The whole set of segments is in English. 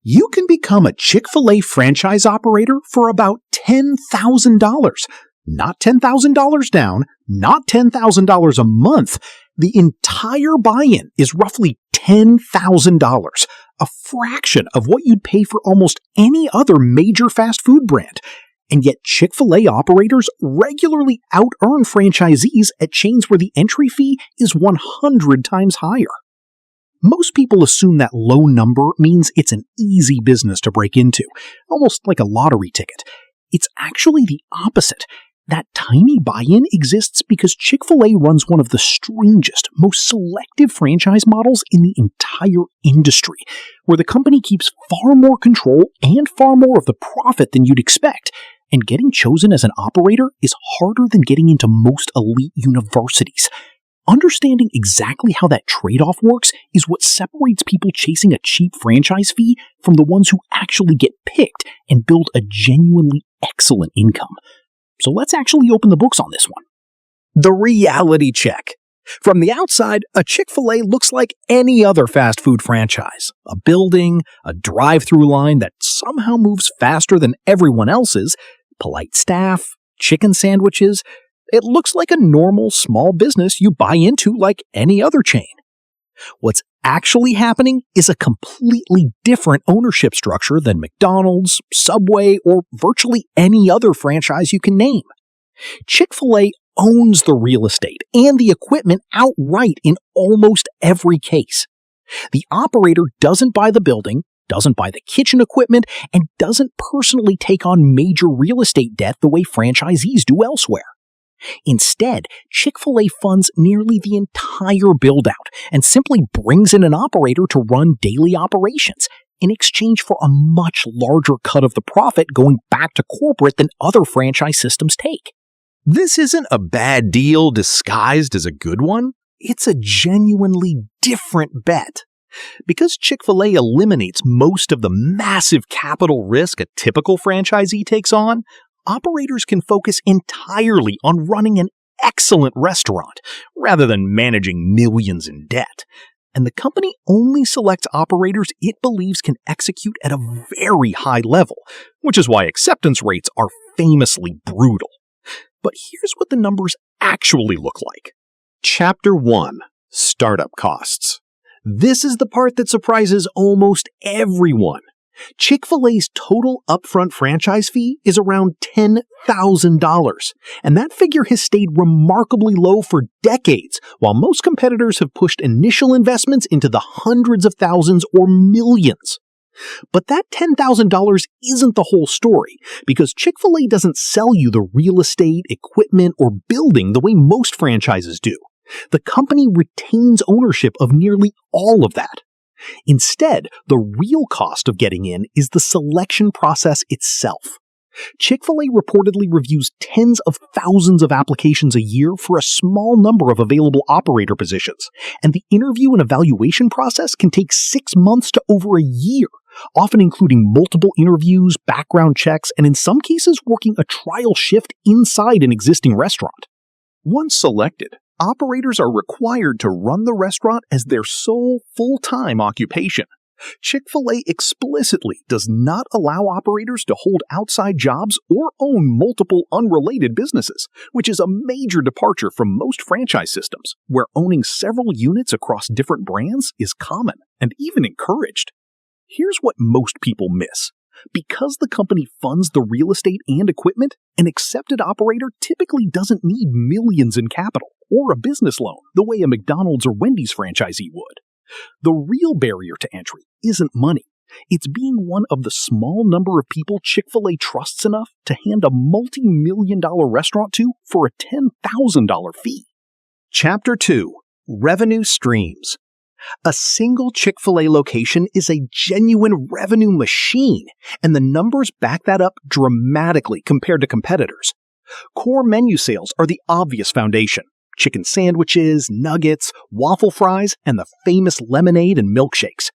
You can become a Chick-fil-A franchise operator for about $10,000. Not $10,000 down, not $10,000 a month. The entire buy-in is roughly $10,000, a fraction of what you'd pay for almost any other major fast food brand. And yet Chick-fil-A operators regularly out-earn franchisees at chains where the entry fee is 100 times higher. Most people assume that low number means it's an easy business to break into, almost like a lottery ticket. It's actually the opposite. That tiny buy-in exists because Chick-fil-A runs one of the strangest, most selective franchise models in the entire industry, where the company keeps far more control and far more of the profit than you'd expect. And getting chosen as an operator is harder than getting into most elite universities. Understanding exactly how that trade-off works is what separates people chasing a cheap franchise fee from the ones who actually get picked and build a genuinely excellent income. So let's actually open the books on this one. The reality check. From the outside, a Chick-fil-A looks like any other fast food franchise. A building, a drive-through line that somehow moves faster than everyone else's, polite staff, chicken sandwiches. It looks like a normal small business you buy into like any other chain. What's actually happening is a completely different ownership structure than McDonald's, Subway, or virtually any other franchise you can name. Chick-fil-A owns the real estate and the equipment outright in almost every case. The operator doesn't buy the building, doesn't buy the kitchen equipment, and doesn't personally take on major real estate debt the way franchisees do elsewhere. Instead, Chick-fil-A funds nearly the entire build-out and simply brings in an operator to run daily operations in exchange for a much larger cut of the profit going back to corporate than other franchise systems take. This isn't a bad deal disguised as a good one. It's a genuinely different bet. Because Chick-fil-A eliminates most of the massive capital risk a typical franchisee takes on, operators can focus entirely on running an excellent restaurant rather than managing millions in debt. And the company only selects operators it believes can execute at a very high level, which is why acceptance rates are famously brutal. But here's what the numbers actually look like. Chapter 1. Startup Costs. This is the part that surprises almost everyone. Chick-fil-A's total upfront franchise fee is around $10,000, and that figure has stayed remarkably low for decades, while most competitors have pushed initial investments into the hundreds of thousands or millions. But that $10,000 isn't the whole story, because Chick-fil-A doesn't sell you the real estate, equipment, or building the way most franchises do. The company retains ownership of nearly all of that. Instead, the real cost of getting in is the selection process itself. Chick-fil-A reportedly reviews tens of thousands of applications a year for a small number of available operator positions, and the interview and evaluation process can take 6 months to over a year, often including multiple interviews, background checks, and in some cases working a trial shift inside an existing restaurant. Once selected, operators are required to run the restaurant as their sole full-time occupation. Chick-fil-A explicitly does not allow operators to hold outside jobs or own multiple unrelated businesses, which is a major departure from most franchise systems, where owning several units across different brands is common and even encouraged. Here's what most people miss. Because the company funds the real estate and equipment, an accepted operator typically doesn't need millions in capital or a business loan the way a McDonald's or Wendy's franchisee would. The real barrier to entry isn't money. It's being one of the small number of people Chick-fil-A trusts enough to hand a multi-million-dollar restaurant to for a $10,000 fee. Chapter 2. Revenue Streams. A single Chick-fil-A location is a genuine revenue machine, and the numbers back that up dramatically compared to competitors. Core menu sales are the obvious foundation. Chicken sandwiches, nuggets, waffle fries, and the famous lemonade and milkshakes.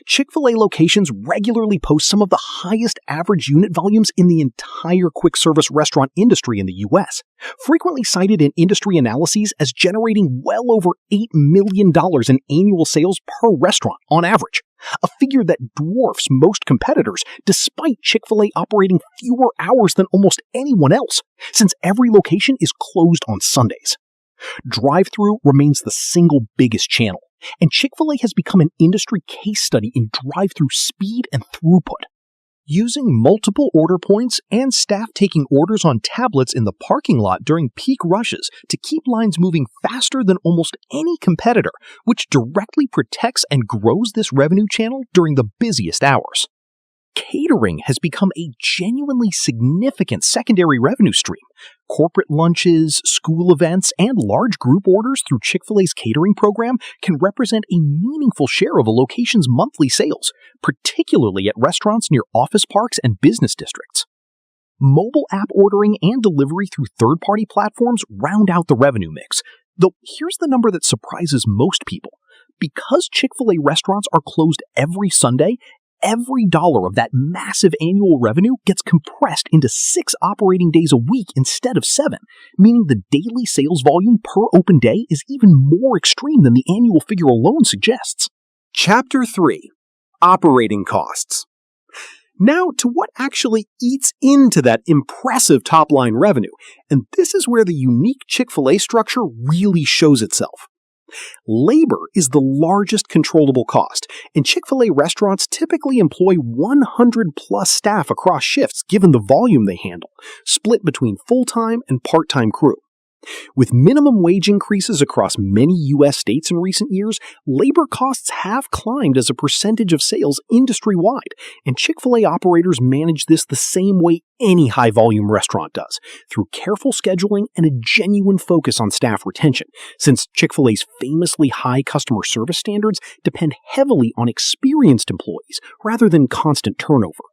Chick-fil-A locations regularly post some of the highest average unit volumes in the entire quick-service restaurant industry in the U.S., frequently cited in industry analyses as generating well over $8 million in annual sales per restaurant on average, a figure that dwarfs most competitors despite Chick-fil-A operating fewer hours than almost anyone else, since every location is closed on Sundays. Drive-thru remains the single biggest channel, and Chick-fil-A has become an industry case study in drive-thru speed and throughput. Using multiple order points and staff taking orders on tablets in the parking lot during peak rushes to keep lines moving faster than almost any competitor, which directly protects and grows this revenue channel during the busiest hours. Catering has become a genuinely significant secondary revenue stream. Corporate lunches, school events, and large group orders through Chick-fil-A's catering program can represent a meaningful share of a location's monthly sales, particularly at restaurants near office parks and business districts. Mobile app ordering and delivery through third-party platforms round out the revenue mix, though here's the number that surprises most people. Because Chick-fil-A restaurants are closed every Sunday, every dollar of that massive annual revenue gets compressed into 6 operating days a week instead of 7, meaning the daily sales volume per open day is even more extreme than the annual figure alone suggests. Chapter 3. Operating Costs. Now to what actually eats into that impressive top-line revenue, and this is where the unique Chick-fil-A structure really shows itself. Labor is the largest controllable cost, and Chick-fil-A restaurants typically employ 100-plus staff across shifts given the volume they handle, split between full-time and part-time crew. With minimum wage increases across many U.S. states in recent years, labor costs have climbed as a percentage of sales industry-wide, and Chick-fil-A operators manage this the same way any high-volume restaurant does, through careful scheduling and a genuine focus on staff retention, since Chick-fil-A's famously high customer service standards depend heavily on experienced employees rather than constant turnover.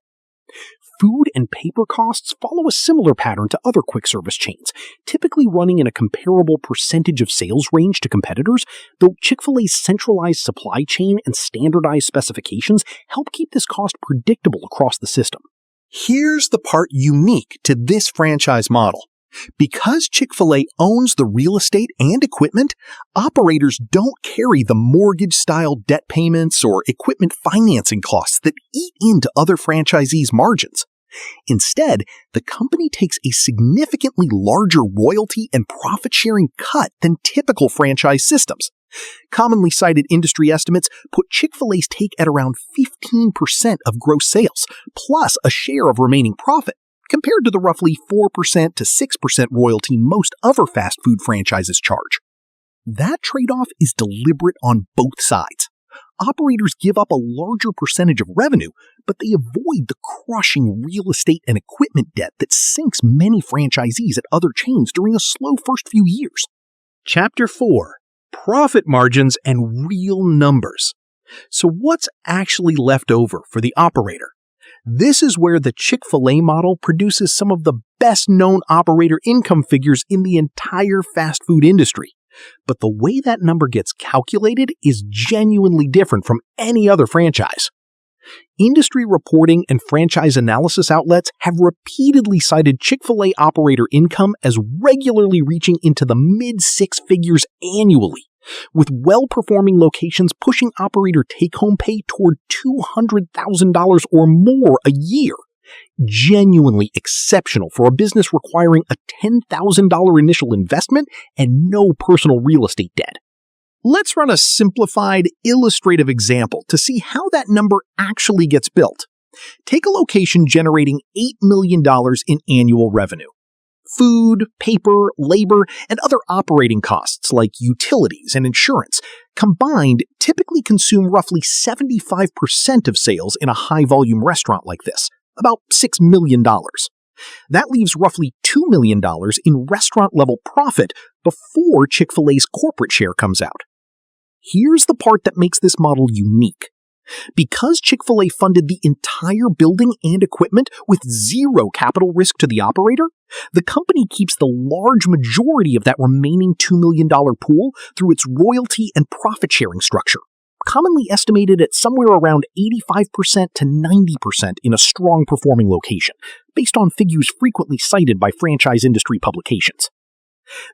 Food and paper costs follow a similar pattern to other quick-service chains, typically running in a comparable percentage of sales range to competitors, though Chick-fil-A's centralized supply chain and standardized specifications help keep this cost predictable across the system. Here's the part unique to this franchise model. Because Chick-fil-A owns the real estate and equipment, operators don't carry the mortgage-style debt payments or equipment financing costs that eat into other franchisees' margins. Instead, the company takes a significantly larger royalty and profit-sharing cut than typical franchise systems. Commonly cited industry estimates put Chick-fil-A's take at around 15% of gross sales, plus a share of remaining profit, compared to the roughly 4% to 6% royalty most other fast food franchises charge. That trade-off is deliberate on both sides. Operators give up a larger percentage of revenue, but they avoid the crushing real estate and equipment debt that sinks many franchisees at other chains during a slow first few years. Chapter 4. Profit Margins and Real Numbers. So what's actually left over for the operator? This is where the Chick-fil-A model produces some of the best-known operator income figures in the entire fast food industry. But the way that number gets calculated is genuinely different from any other franchise. Industry reporting and franchise analysis outlets have repeatedly cited Chick-fil-A operator income as regularly reaching into the mid-six figures annually, with well-performing locations pushing operator take-home pay toward $200,000 or more a year. Genuinely exceptional for a business requiring a $10,000 initial investment and no personal real estate debt. Let's run a simplified, illustrative example to see how that number actually gets built. Take a location generating $8 million in annual revenue. Food, paper, labor, and other operating costs like utilities and insurance combined typically consume roughly 75% of sales in a high-volume restaurant like this, about $6 million. That leaves roughly $2 million in restaurant-level profit before Chick-fil-A's corporate share comes out. Here's the part that makes this model unique. Because Chick-fil-A funded the entire building and equipment with zero capital risk to the operator, the company keeps the large majority of that remaining $2 million pool through its royalty and profit-sharing structure, commonly estimated at somewhere around 85% to 90% in a strong performing location, based on figures frequently cited by franchise industry publications.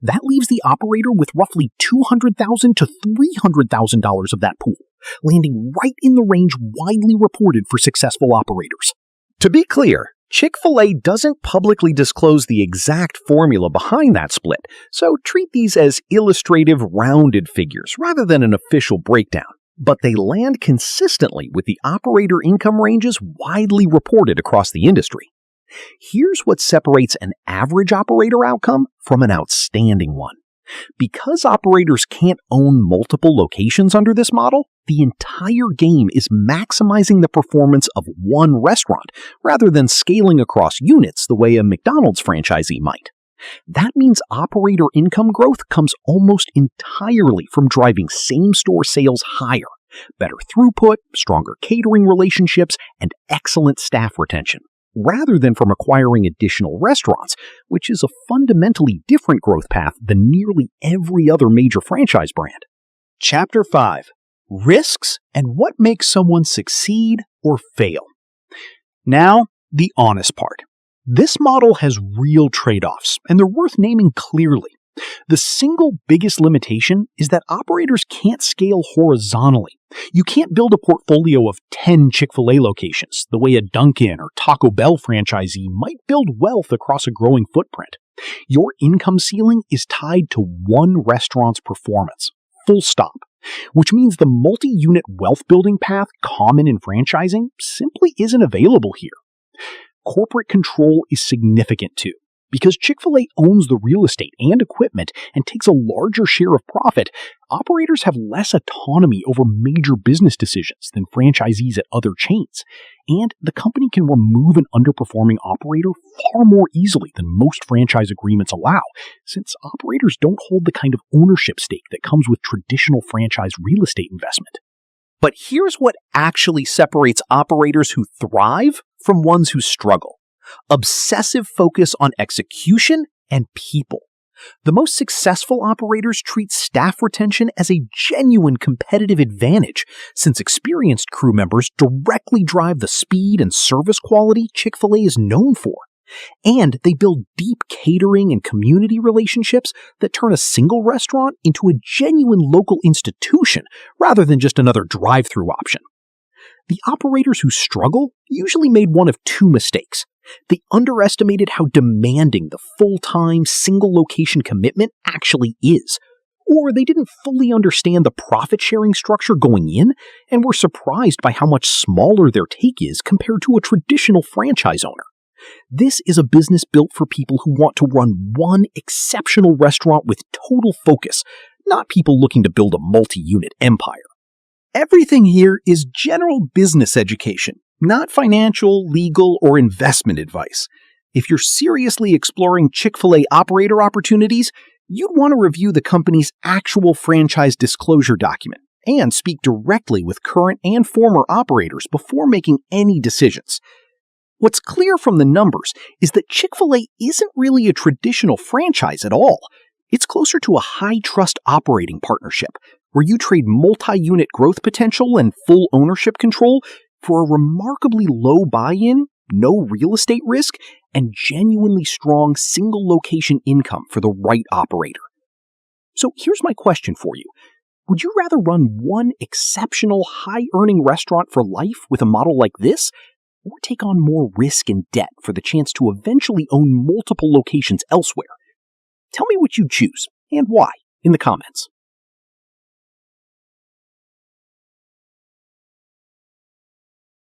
That leaves the operator with roughly $200,000 to $300,000 of that pool, landing right in the range widely reported for successful operators. To be clear, Chick-fil-A doesn't publicly disclose the exact formula behind that split, so treat these as illustrative, rounded figures rather than an official breakdown. But they land consistently with the operator income ranges widely reported across the industry. Here's what separates an average operator outcome from an outstanding one. Because operators can't own multiple locations under this model, the entire game is maximizing the performance of one restaurant rather than scaling across units the way a McDonald's franchisee might. That means operator income growth comes almost entirely from driving same-store sales higher, better throughput, stronger catering relationships, and excellent staff retention, rather than from acquiring additional restaurants, which is a fundamentally different growth path than nearly every other major franchise brand. Chapter 5. Risks and what makes someone succeed or fail. Now, the honest part. This model has real trade-offs, and they're worth naming clearly. The single biggest limitation is that operators can't scale horizontally. You can't build a portfolio of 10 Chick-fil-A locations the way a Dunkin' or Taco Bell franchisee might build wealth across a growing footprint. Your income ceiling is tied to one restaurant's performance. Full stop. Which means the multi-unit wealth building path common in franchising simply isn't available here. Corporate control is significant too. Because Chick-fil-A owns the real estate and equipment and takes a larger share of profit, operators have less autonomy over major business decisions than franchisees at other chains. And the company can remove an underperforming operator far more easily than most franchise agreements allow, since operators don't hold the kind of ownership stake that comes with traditional franchise real estate investment. But here's what actually separates operators who thrive from ones who struggle. Obsessive focus on execution and people. The most successful operators treat staff retention as a genuine competitive advantage, since experienced crew members directly drive the speed and service quality Chick-fil-A is known for. And they build deep catering and community relationships that turn a single restaurant into a genuine local institution rather than just another drive-through option. The operators who struggle usually made one of two mistakes. They underestimated how demanding the full-time, single-location commitment actually is, or they didn't fully understand the profit-sharing structure going in and were surprised by how much smaller their take is compared to a traditional franchise owner. This is a business built for people who want to run one exceptional restaurant with total focus, not people looking to build a multi-unit empire. Everything here is general business education, not financial, legal, or investment advice. If you're seriously exploring Chick-fil-A operator opportunities, you'd want to review the company's actual franchise disclosure document and speak directly with current and former operators before making any decisions. What's clear from the numbers is that Chick-fil-A isn't really a traditional franchise at all. It's closer to a high-trust operating partnership, where you trade multi-unit growth potential and full ownership control for a remarkably low buy-in, no real estate risk, and genuinely strong single-location income for the right operator. So here's my question for you. Would you rather run one exceptional high-earning restaurant for life with a model like this, or take on more risk and debt for the chance to eventually own multiple locations elsewhere? Tell me what you'd choose and why in the comments.